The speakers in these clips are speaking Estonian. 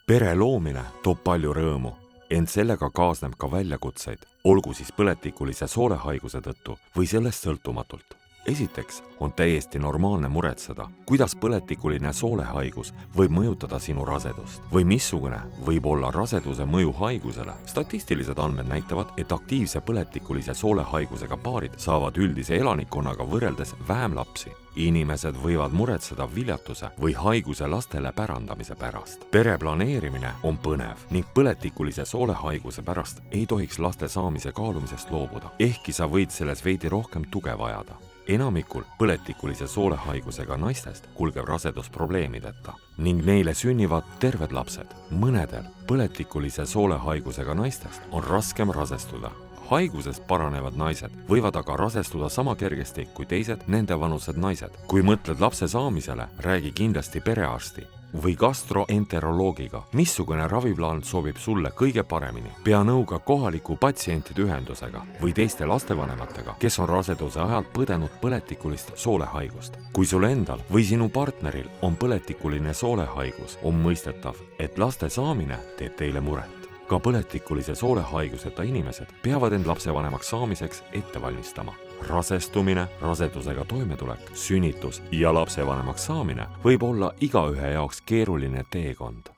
Pere loomine toob palju rõõmu, ent sellega kaasneb ka väljakutseid, olgu siis põletikulise soolehaiguse tõttu või sellest sõltumatult. Esiteks on täiesti normaalne muretseda, kuidas põletikuline soolehaigus võib mõjutada sinu rasedust või missugune võib olla raseduse mõju haigusele. Statistilised andmed näitavad, et aktiivse põletikulise soolehaigusega paarid saavad üldise elanikkonnaga võrreldes vähem lapsi. Inimesed võivad muretseda viljatuse või haiguse lastele pärandamise pärast. Pere planeerimine on põnev ning põletikulise soolehaiguse pärast ei tohiks laste saamise kaalumisest loobuda, ehkki sa võid selles veidi rohkem tuge vajada. Enamikul põletikulise soolehaigusega naistest kulgeb rasedus probleemideta ning neile sünnivad terved lapsed. Mõnedel põletikulise soolehaigusega naistest on raskem rasestuda. Haigusest paranevad naised võivad aga rasestuda sama kergesti kui teised nende vanused naised. Kui mõtled lapse saamisele, räägi kindlasti perearsti või gastroenteroloogiga, missugune raviplaan sobib sulle kõige paremini. Pea nõu ka kohaliku patsientide ühendusega või teiste lastevanematega, kes on raseduse ajal põdenud põletikulist soolehaigust. Kui sul endal või sinu partneril on põletikuline soolehaigus, on mõistetav, et laste saamine teeb teile muret. Ka põletikulise soolehaiguseta inimesed peavad end lapsevanemaks saamiseks ette valmistama. Rasestumine, rasedusega toimetulek, sünnitus ja lapsevanemaks saamine võib olla igaühe jaoks keeruline teekond.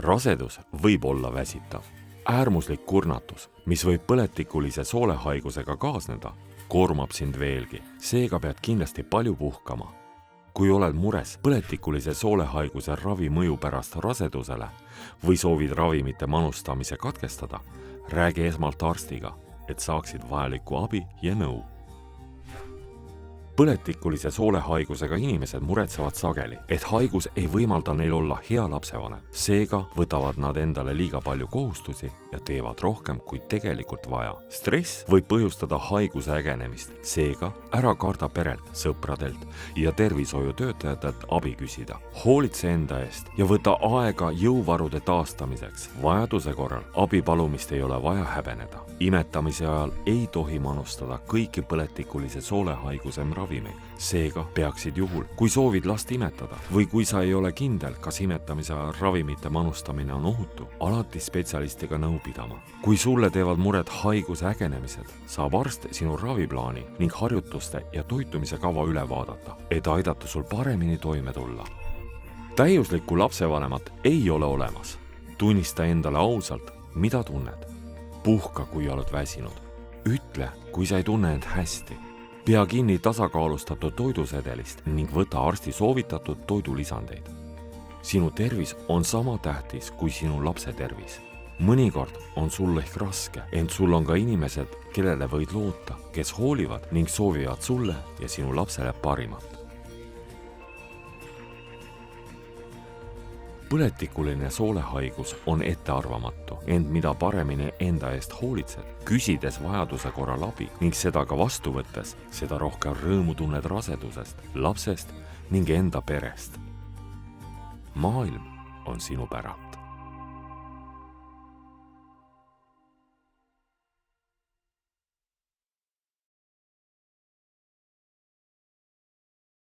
Rasedus võib olla väsitav. Äärmuslik kurnatus, mis võib põletikulise soolehaigusega kaasneda, koormab sind veelgi. Seega pead kindlasti palju puhkama. Kui oled mures põletikulise soolehaiguse ravi mõju pärast rasedusele või soovid ravimite manustamise katkestada, räägi esmalt arstiga, et saaksid vajalikku abi ja nõu. Põletikulise soolehaigusega inimesed muretsevad sageli, et haigus ei võimalda neil olla hea lapsevanem. Seega võtavad nad endale liiga palju kohustusi ja teevad rohkem, kui tegelikult vaja. Stress võib põhjustada haiguse ägenemist. Seega ära karda perelt, sõpradelt ja tervishoiutöötajatelt abi küsida. Hoolitse enda eest ja võta aega jõuvarude taastamiseks. Vajaduse korral abi palumist ei ole vaja häbeneda. Imetamise ajal ei tohi manustada kõiki põletikulise soolehaiguse ravimeid. Seega peaksid juhul, kui soovid last imetada või kui sa ei ole kindel, kas imetamise ajal ravimite manustamine on ohutu, alati spetsialistiga nõu pidama. Kui sulle teevad muret haiguse ägenemised, saab arst sinu raviplaani ning harjutuste ja toitumise kava üle vaadata, et aidata sul paremini toime tulla. Täiuslikku lapsevanemat ei ole olemas. Tunnista endale ausalt, mida tunned. Puhka, kui oled väsinud. Ütle, kui sa ei tunne end hästi. Pea kinni tasakaalustatud toidusedelist ning võta arsti soovitatud toidulisandeid. Sinu tervis on sama tähtis kui sinu lapse tervis. Mõnikord on sul ehk raske, ent sul on ka inimesed, kellele võid loota, kes hoolivad ning soovivad sulle ja sinu lapsele parimat. Põletikuline soolehaigus on ettearvamatu, ent mida paremini enda eest hoolitsed, küsides vajaduse korral abi ning seda ka vastu võttes, seda rohkem rõõmu tunned rasedusest, lapsest ning enda perest. Maailm on sinu päralt.